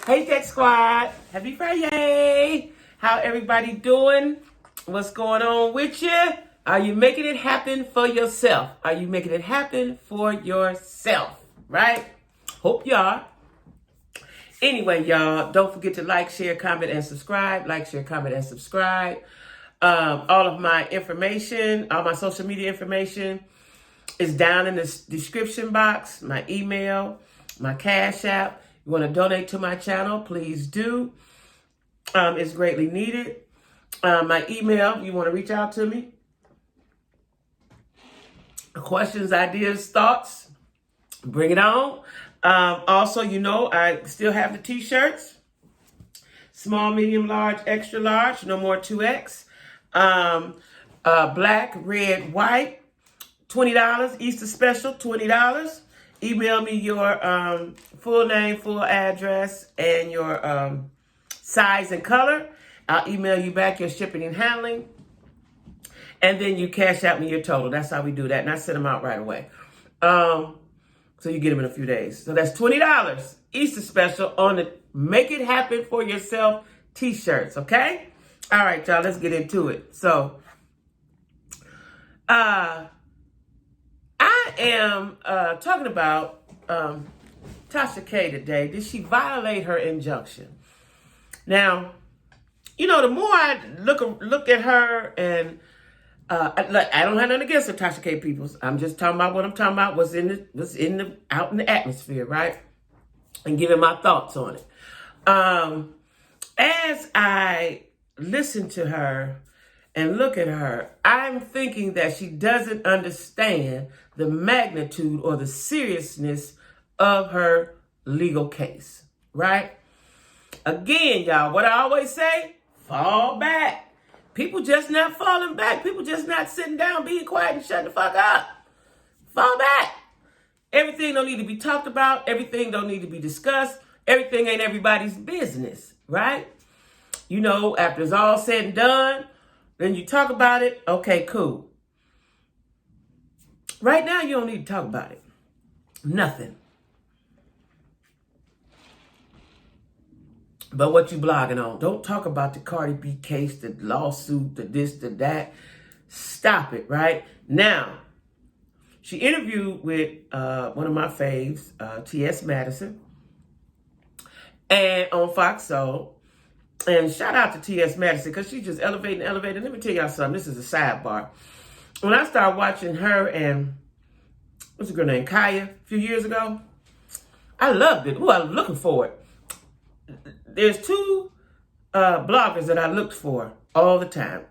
Hey, Tech Squad. Happy Friday. How everybody doing? What's going on with you? Are you making it happen for yourself? Are you making it happen for yourself? Right? Hope you are. Anyway, y'all, don't forget to like, share, comment, and subscribe. Like, share, comment, and subscribe. All of my information, all my social media information is down in the description box. My email, my Cash App. You want to donate to my channel, please do. It's greatly needed. My email, you want to reach out to me. Questions, ideas, thoughts, bring it on. Also, you know, I still have the t-shirts. Small, medium, large, extra large, no more 2X. Black, red, white, $20. Easter special, $20. Email me your full name, full address, and your size and color. I'll email you back your shipping and handling. And then you cash out me your total. That's how we do that. And I send them out right away. So you get them in a few days. So that's $20. Easter special on the Make It Happen for Yourself t-shirts. Okay? All right, y'all. Let's get into it. So, I am talking about Tasha K today. Did she violate her injunction? Now, you know, the more I look at her, and I don't have nothing against the Tasha K peoples. I'm just talking about what I'm talking about. What's out in the atmosphere, right? And giving my thoughts on it. As I listen to her and look at her, I'm thinking that she doesn't understand the magnitude or the seriousness of her legal case, right? Again, y'all, what I always say, fall back. People just not falling back. People just not sitting down, being quiet and shutting the fuck up. Fall back. Everything don't need to be talked about. Everything don't need to be discussed. Everything ain't everybody's business, right? You know, after it's all said and done, then you talk about it. Okay, cool. Right now, you don't need to talk about it. Nothing. But what you blogging on? Don't talk about the Cardi B case, the lawsuit, the this, the that. Stop it, right? Now, she interviewed with one of my faves, T.S. Madison, and on Fox Soul. And shout out to T.S. Madison, because she's just elevating. Let me tell y'all something. This is a sidebar. When I started watching her and, what's the girl named, Kaya, a few years ago, I loved it. Ooh, I was looking for it. There's two bloggers that I looked for all the time.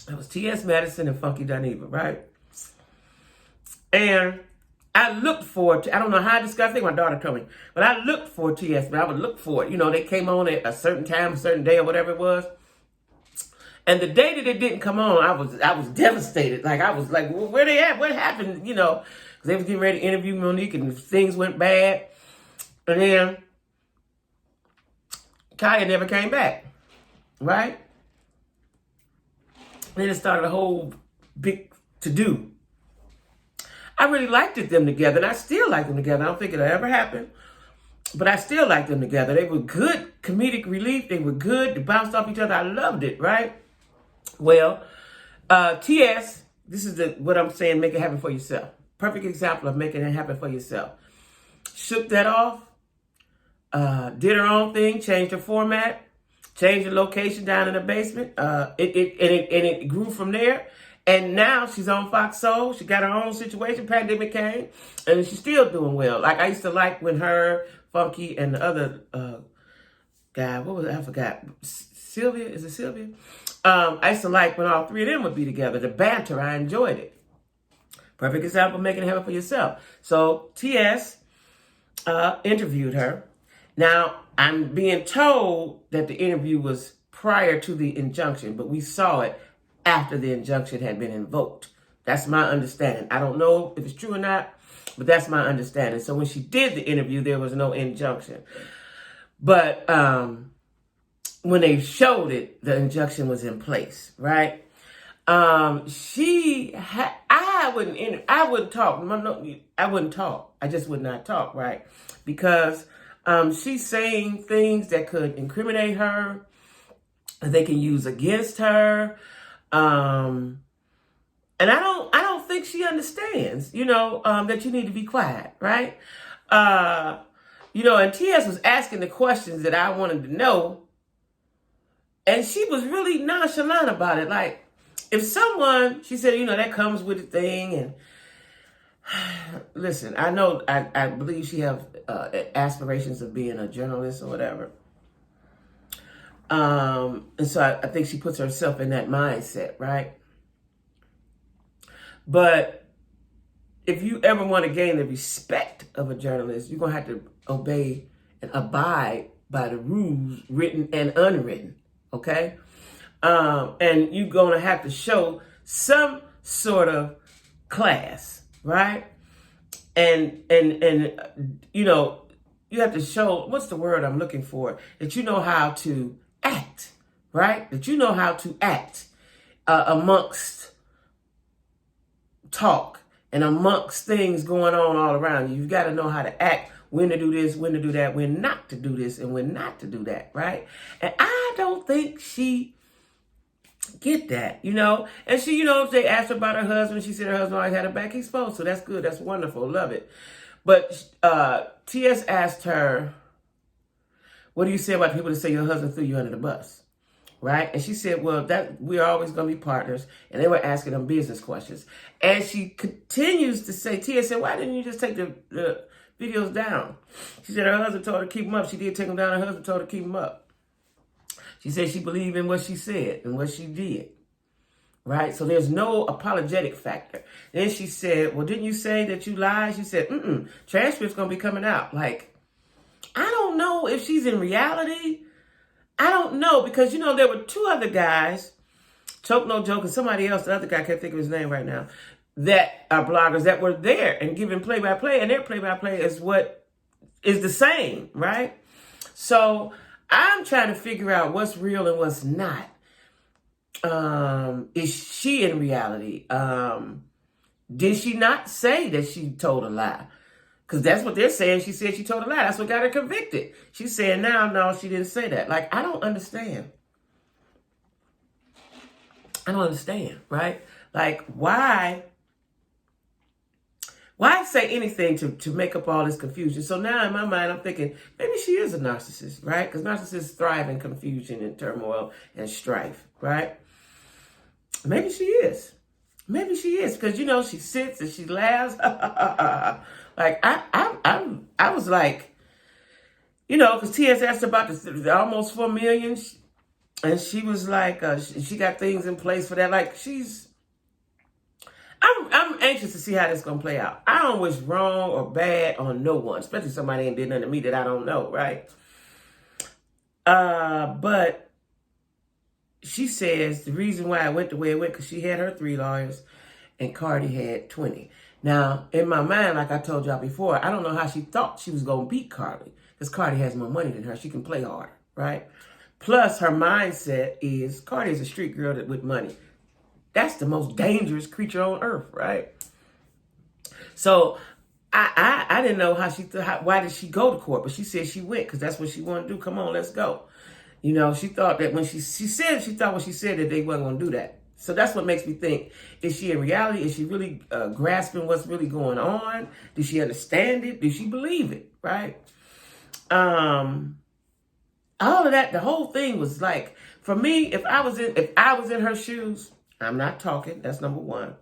That was T.S. Madison and Funky Dineva, right? And I looked for it. I don't know how I discussed it. I think my daughter told me. But I looked for T.S., but I would look for it. You know, they came on at a certain time, a certain day, or whatever it was. And the day that it didn't come on, I was devastated. Like, I was like, well, where they at? What happened? You know, because they was getting ready to interview Monique, and things went bad. And then Kaya never came back, right? And then it started a whole big to-do. I really liked them together, and I still like them together. I don't think it'll ever happen, but I still like them together. They were good comedic relief. They were good. They bounced off each other. I loved it, right? Well, T.S., this is what I'm saying, make it happen for yourself. Perfect example of making it happen for yourself. Shook that off, did her own thing, changed her format, changed the location down in the basement. It grew from there. And now she's on Fox Soul. She got her own situation. Pandemic came, and she's still doing well. Like, I used to like when her, Funky, and the other guy, what was it? I forgot. Sylvia? Is it Sylvia? I used to like when all three of them would be together. The banter, I enjoyed it. Perfect example of making it happen for yourself. So T.S. Interviewed her. Now, I'm being told that the interview was prior to the injunction, but we saw it after the injunction had been invoked. That's my understanding. I don't know if it's true or not, but that's my understanding. So when she did the interview, there was no injunction. But when they showed it, the injunction was in place, right? I wouldn't talk. I wouldn't talk. I just would not talk, right? Because She's saying things that could incriminate her, that they can use against her. And I don't think she understands, that you need to be quiet, right? And TS was asking the questions that I wanted to know, and she was really nonchalant about it. Like, if someone, she said, that comes with a thing, and listen, I believe she have aspirations of being a journalist or whatever. And so I think she puts herself in that mindset, right? But if you ever want to gain the respect of a journalist, you're going to have to obey and abide by the rules, written and unwritten, okay? And you're going to have to show some sort of class, right? And you have to show, what's the word I'm looking for? That you know how to act, right? That you know how to act amongst talk and amongst things going on all around you. You've got to know how to act, when to do this, when to do that, when not to do this, and when not to do that, right? And I don't think she get that, And she, they asked her about her husband. She said her husband always had her back exposed. So that's good. That's wonderful. Love it. But T.S. asked her, what do you say about people that say your husband threw you under the bus? Right? And she said, well, that we're always going to be partners. And they were asking them business questions. And she continues to say, Tia said, why didn't you just take the videos down? She said her husband told her to keep them up. She did take them down. Her husband told her to keep them up. She said she believed in what she said and what she did. Right? So there's no apologetic factor. Then she said, well, didn't you say that you lied? She said, transcript's going to be coming out. Like, I don't know if she's in reality. I don't know, because, there were two other guys, Choke No Joke and somebody else, the other guy, I can't think of his name right now, that are bloggers that were there and giving play-by-play, and their play-by-play is what is the same, right? So I'm trying to figure out what's real and what's not. Is she in reality? Did she not say that she told a lie? Because that's what they're saying. She said she told a lie. That's what got her convicted. She's saying now, no, she didn't say that. Like, I don't understand. I don't understand, right? Like, why say anything to make up all this confusion? So now in my mind, I'm thinking, maybe she is a narcissist, right? Because narcissists thrive in confusion and turmoil and strife, right? Maybe she is. Maybe she is. Because, she sits and she laughs. Like, I was like, because T.S. asked about the almost 4 million, and she was like, she got things in place for that. Like, I'm anxious to see how this is going to play out. I don't wish wrong or bad on no one, especially somebody ain't did nothing to me that I don't know, right? But she says the reason why it went the way it went, because she had her 3 lawyers and Cardi had 20. Now, in my mind, like I told y'all before, I don't know how she thought she was going to beat Cardi, because Cardi has more money than her. She can play hard, right? Plus, her mindset is Cardi is a street girl with money. That's the most dangerous creature on earth, right? So I didn't know why did she go to court, but she said she went because that's what she wanted to do. Come on, let's go. She thought that when she thought when she said that they wasn't going to do that. So that's what makes me think, is she in reality? Is she really grasping what's really going on? Does she understand it? Does she believe it? Right? All of that, the whole thing was like, for me, if I was in her shoes, I'm not talking. That's number one.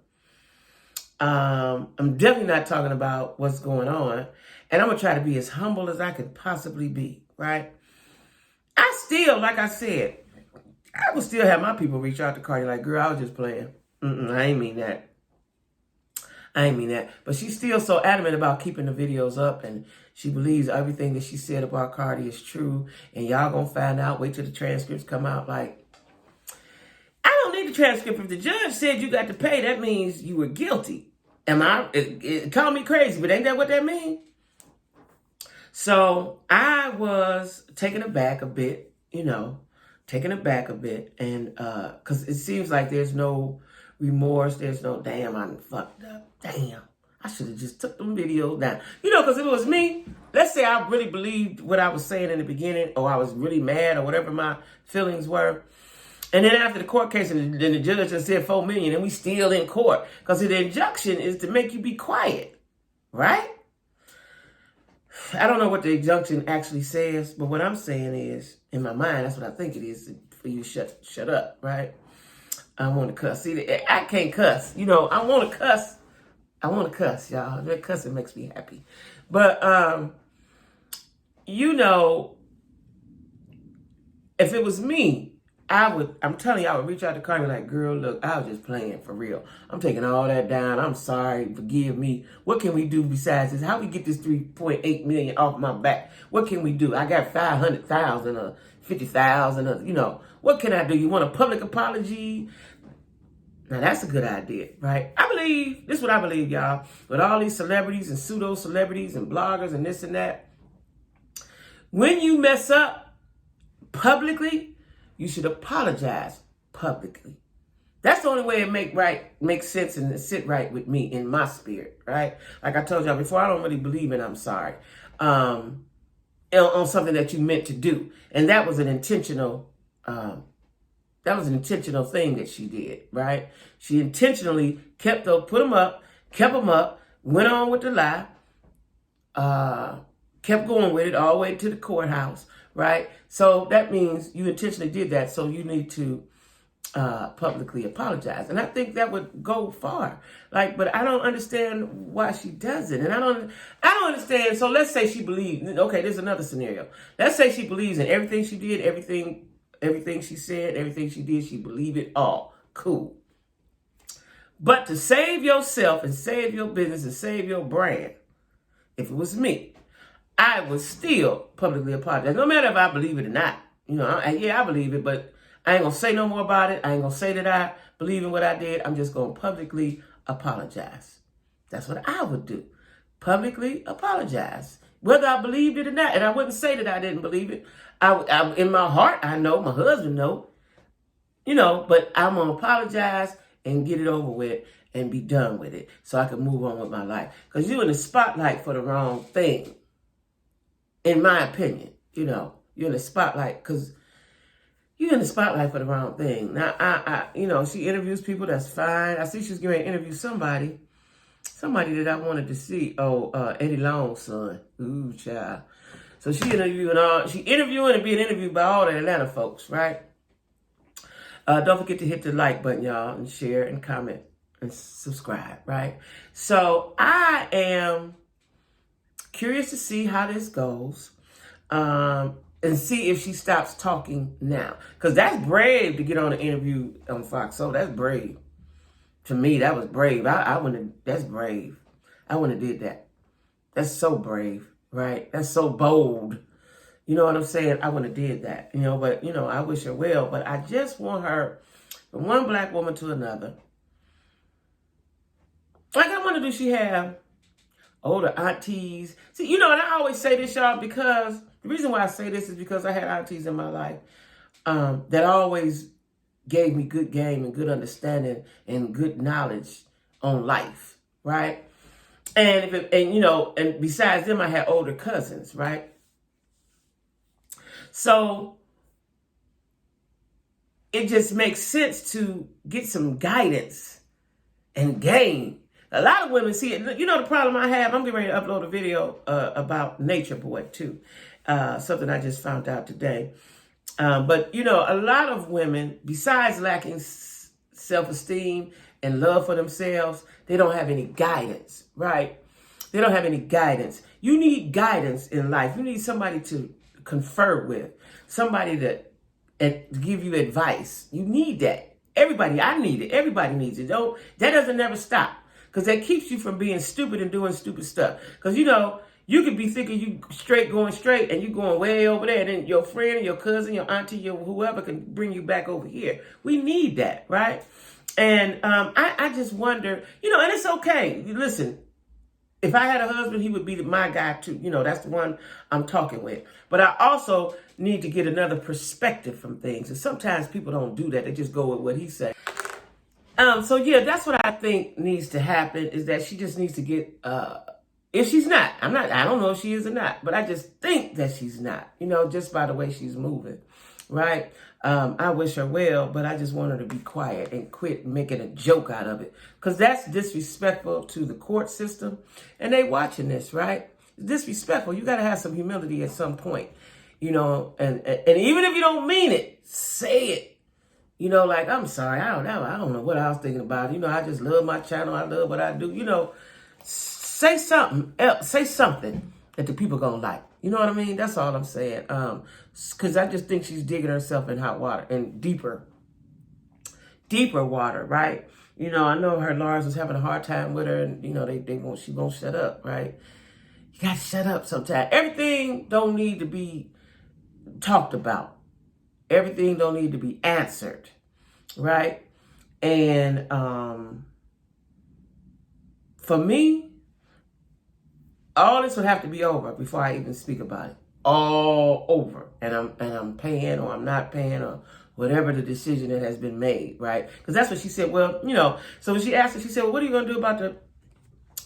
I'm definitely not talking about what's going on. And I'm going to try to be as humble as I could possibly be, right? I still, like I said, I would still have my people reach out to Cardi like, girl, I was just playing. I ain't mean that. But she's still so adamant about keeping the videos up, and she believes everything that she said about Cardi is true. And y'all gonna find out. Wait till the transcripts come out. Like, I don't need the transcript. If the judge said you got to pay, that means you were guilty. Call me crazy, but ain't that what that means? So I was taken aback a bit, and because it seems like there's no remorse, there's no damn, I'm fucked up, damn, I should have just took them videos down. You know, because if it was me, let's say I really believed what I was saying in the beginning, or I was really mad, or whatever my feelings were. And then after the court case, and then the judge just said $4 million, and we still in court. Because the injunction is to make you be quiet, right? I don't know what the injunction actually says, but what I'm saying is, in my mind, that's what I think it is, for you to shut up, right? I want to cuss. See, I can't cuss. You know, I want to cuss. I want to cuss, y'all. That cussing makes me happy. But, you know, if it was me, I'm telling you, I would reach out to Cardi like, girl, look, I was just playing for real. I'm taking all that down. I'm sorry. Forgive me. What can we do besides this? How we get this $3.8 million off my back? What can we do? I got 500,000 or 50,000 or, you know, what can I do? You want a public apology? Now, that's a good idea, right? This is what I believe, y'all. With all these celebrities and pseudo-celebrities and bloggers and this and that, when you mess up publicly, you should apologize publicly. That's the only way it makes sense and sit right with me in my spirit, right? Like I told y'all before, I don't really believe in I'm sorry on something that you meant to do. And that was an intentional thing that she did, right? She intentionally put them up, kept them up, went on with the lie, kept going with it all the way to the courthouse, right? So that means you intentionally did that. So you need to publicly apologize. And I think that would go far. But I don't understand why she does it. And I don't understand. So let's say she believes, okay, there's another scenario. Let's say she believes in everything she did, everything she said, everything she did, she believed it all. Cool. But to save yourself and save your business and save your brand, if it was me, I would still publicly apologize. No matter if I believe it or not. You know, I believe it, but I ain't going to say no more about it. I ain't going to say that I believe in what I did. I'm just going to publicly apologize. That's what I would do. Publicly apologize. Whether I believed it or not. And I wouldn't say that I didn't believe it. I in my heart, I know. My husband know. You know, but I'm going to apologize and get it over with and be done with it so I can move on with my life. Because you're in the spotlight for the wrong thing. In my opinion, you know, you're in the spotlight because you're in the spotlight for the wrong thing. Now, you know, she interviews people. That's fine. I see she's going to interview somebody that I wanted to see. Oh, Eddie Long's son. Ooh, child. So she interviewing and being interviewed by all the Atlanta folks, right? Don't forget to hit the like button, y'all, and share and comment and subscribe, right? So I am curious to see how this goes, and see if she stops talking now. Because that's brave to get on an interview on Fox. So that's brave. To me, that was brave. That's brave. I wouldn't have did that. That's so brave, right? That's so bold. You know what I'm saying? I wouldn't have did that. You know, but, you know, I wish her well. But I just want her, from one black woman to another. Like, I wonder, does she have older aunties? See, you know, and I always say this, y'all, because the reason why I say this is because I had aunties in my life that always gave me good game and good understanding and good knowledge on life, right? And you know, and besides them, I had older cousins, right? So it just makes sense to get some guidance and game. A lot of women see it. You know the problem I have? I'm getting ready to upload a video about Nature Boy, too. Something I just found out today. But, you know, a lot of women, besides lacking self-esteem and love for themselves, they don't have any guidance, right? They don't have any guidance. You need guidance in life. You need somebody to confer with, somebody that give you advice. You need that. Everybody, I need it. Everybody needs it. That doesn't never stop. Because that keeps you from being stupid and doing stupid stuff. Because, you know, you could be thinking you going straight and you going way over there. And then your friend, your cousin, your auntie, your whoever can bring you back over here. We need that, right? And I just wonder, you know, and it's okay. Listen, if I had a husband, he would be my guy too. You know, that's the one I'm talking with. But I also need to get another perspective from things. And sometimes people don't do that. They just go with what he said. So yeah, that's what I think needs to happen, is that she just needs to get, if she's not, I don't know if she is or not, but I just think that she's not, just by the way she's moving, right? I wish her well, but I just want her to be quiet and quit making a joke out of it, because that's disrespectful to the court system, and they watching this, right? It's disrespectful. You got to have some humility at some point, and even if you don't mean it, say it. Like, I'm sorry, I don't know what I was thinking about. I just love my channel. I love what I do. Say something else. Say something that the people gonna like. You know what I mean? That's all I'm saying. Because I just think she's digging herself in hot water and deeper water, right? I know her lawyers was having a hard time with her, and she won't shut up, right? You gotta shut up sometimes. Everything don't need to be talked about. Everything don't need to be answered, right? And for me, all this would have to be over before I even speak about it. All over. And I'm paying, or I'm not paying, or whatever the decision that has been made, right? Because that's what she said. Well, so when she asked her, she said, well, what are you going to do about the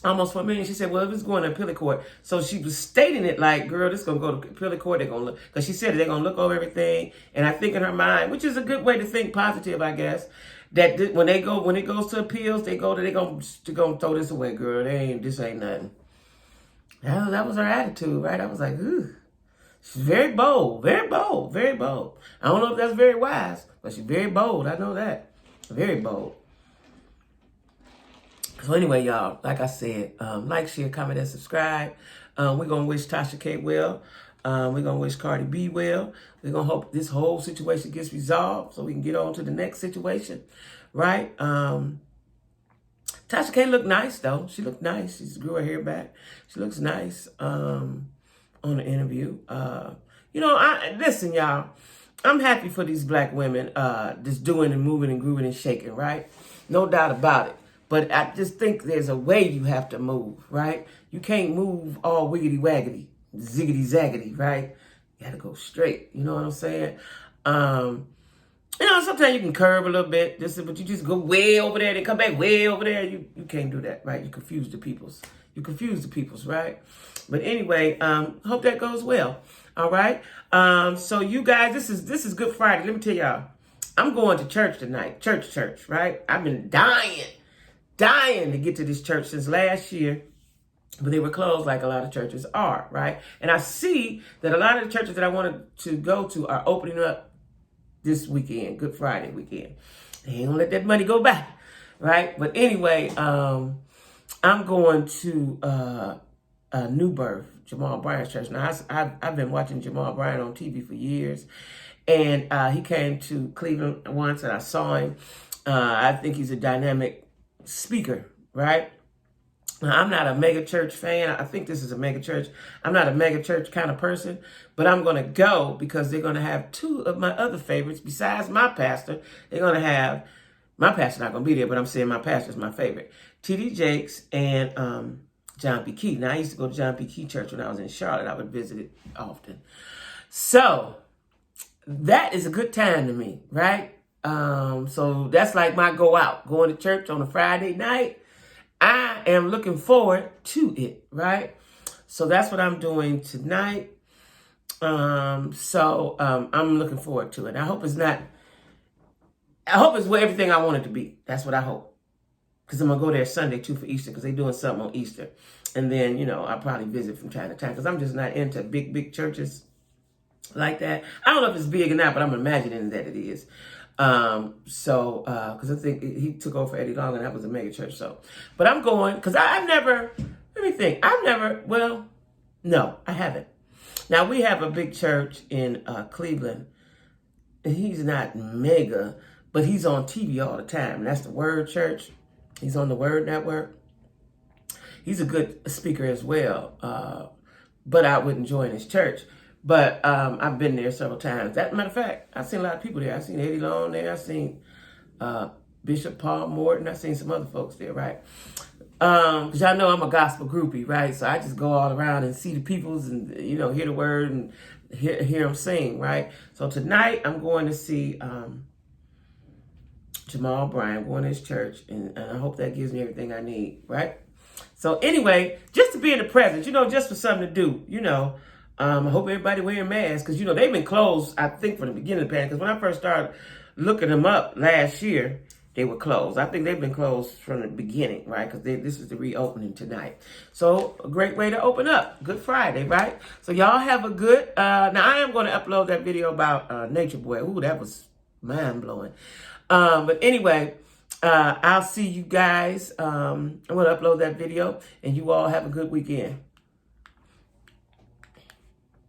almost $4 million? She said, well, if it's going to appellate court. So she was stating it like, girl, this is going to go to appellate court. They're going to look, because she said they're going to look over everything. And I think in her mind, which is a good way to think positive, I guess, that when it goes to appeals, they're going to throw this away, girl. This ain't nothing. That was her attitude, right? I was like, ooh. She's very bold, very bold, very bold. I don't know if that's very wise, but she's very bold. I know that. Very bold. So anyway, y'all, like I said, like, share, comment, and subscribe. We're going to wish Tasha K well. We're going to wish Cardi B well. We're going to hope this whole situation gets resolved so we can get on to the next situation, right? Tasha K looked nice, though. She looked nice. She grew her hair back. She looks nice on the interview. Listen, y'all. I'm happy for these black women just doing and moving and grooving and shaking, right? No doubt about it. But I just think there's a way you have to move, right? You can't move all wiggity-waggity, ziggity-zaggity, right? You got to go straight. You know what I'm saying? Sometimes you can curve a little bit, but you just go way over there, then come back way over there. You can't do that, right? You confuse the peoples. Right? But anyway, hope that goes well. All right. So you guys, this is Good Friday. Let me tell y'all, I'm going to church tonight. Church, right? I've been dying to get to this church since last year, but they were closed like a lot of churches are, right? And I see that a lot of the churches that I wanted to go to are opening up this weekend, Good Friday weekend. They ain't gonna let that money go back, right? But anyway, I'm going to New Birth, Jamal Bryant's church. Now, I've been watching Jamal Bryant on TV for years, and he came to Cleveland once, and I saw him. I think he's a dynamic speaker, right? Now, I'm not a mega church fan. I think this is a mega church. I'm not a mega church kind of person, but I'm going to go because they're going to have two of my other favorites besides my pastor. They're going to have, my pastor's not going to be there, but I'm saying my pastor's my favorite, T.D. Jakes and John P. Key. Now, I used to go to John P. Key Church when I was in Charlotte. I would visit it often. So that is a good time to me, right? So that's like my going to church on a Friday night. I am looking forward to it, right? So that's what I'm doing tonight. I'm looking forward to it. I hope it's where everything I want it to be. That's what I hope. Because I'm going to go there Sunday, too, for Easter, because they're doing something on Easter. And then, I'll probably visit from time to time, because I'm just not into big churches like that. I don't know if it's big or not, but I'm imagining that it is. Because I think he took over for Eddie Long, and that was a mega church. But I'm going, because I've never, no, I haven't. Now, we have a big church in Cleveland, and he's not mega, but he's on TV all the time. And that's the Word Church. He's on the Word Network. He's a good speaker as well, but I wouldn't join his church. But I've been there several times. As a matter of fact, I've seen a lot of people there. I've seen Eddie Long there. I've seen Bishop Paul Morton. I've seen some other folks there, right? Because y'all know I'm a gospel groupie, right? So I just go all around and see the peoples and, hear the word and hear them sing, right? So tonight I'm going to see Jamal Bryan, going to his church, and I hope that gives me everything I need, right? So anyway, just to be in the presence, just for something to do, I hope everybody wearing masks, because, they've been closed, I think, from the beginning of the pandemic, because when I first started looking them up last year, they were closed. I think they've been closed from the beginning, right? Because this is the reopening tonight. So a great way to open up. Good Friday, right? So y'all have a good, now I am going to upload that video about Nature Boy. Ooh, that was mind-blowing. But anyway, I'll see you guys. I'm going to upload that video, and you all have a good weekend.